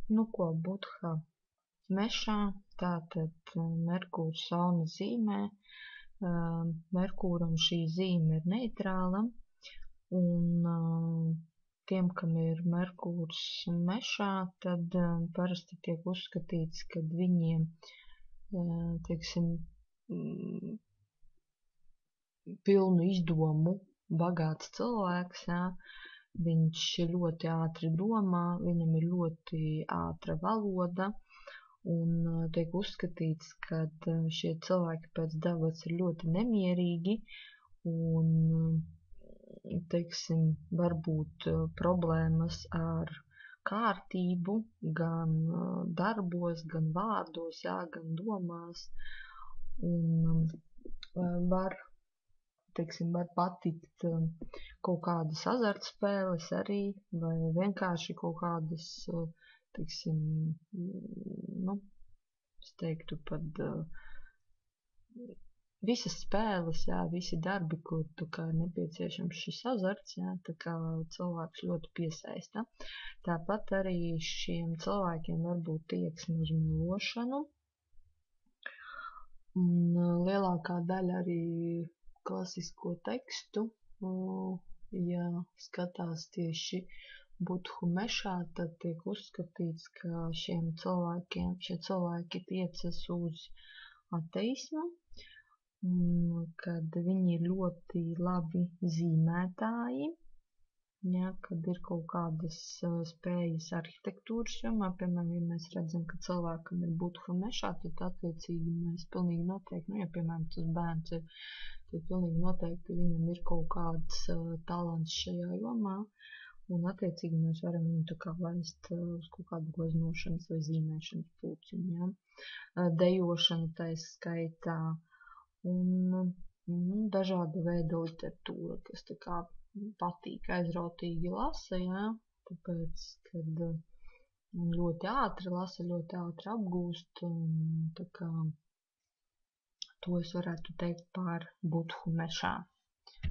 Nu, ko Budha mešā, tātad Merkūrs Saules zīmē. Merkūram šī zīme ir neitrāla, un tiem, kam ir Merkūrs mešā, tad parasti tiek uzskatīts, ka viņiem, teiksim, pilnu izdomu bagāts cilvēks, jā. Viņš ļoti ātri domā, viņam ir ļoti ātra valoda, un tiek uzskatīts, ka šie cilvēki pēc dabas ir ļoti nemierīgi, un, teiksim, varbūt problēmas ar kārtību gan darbos, gan vārdos, jā, gan domās, un var patikt kaut kādas azartspēles arī, vai vienkārši kaut kādas, teiksim, es teiktu pat visas spēles, jā, visi darbi, kur tā kā ir nepieciešams šis azarts, jā, tā kā cilvēks ļoti piesaista. Tāpat arī šiem cilvēkiem var būt tieksme uz melošanu, un lielākā daļa arī klasisko tekstu, ja skatās tieši Budhu mešā, tad tiek uzskatīts, ka šie cilvēki tiecas uz ateismu, kad viņi ir ļoti labi zīmētāji, ja, kad ir kaut kādas spējas arhitektūras jomā, piemēram, ja mēs redzam, ka cilvēkam ir Budhu mešā, tad attiecīgi mēs pilnīgi noteikti, ja piemēram tas bērns ir, tad pilnīgi noteikti viņam ir kaut kāds talants šajā jomā, un attiecīgi mēs varam viņu tā kā laist uz kaut kādu gleznošanas vai zīmēšanas pulciņu, ja. Dejošana taisa skaitā, un dažāda veida literatūra, kas tā kā patīk, aizrautīgi lasa, ja, tāpēc, kad ļoti ātri lasa, ļoti ātri apgūst, tā kā to es varētu teikt par Budhu mešā.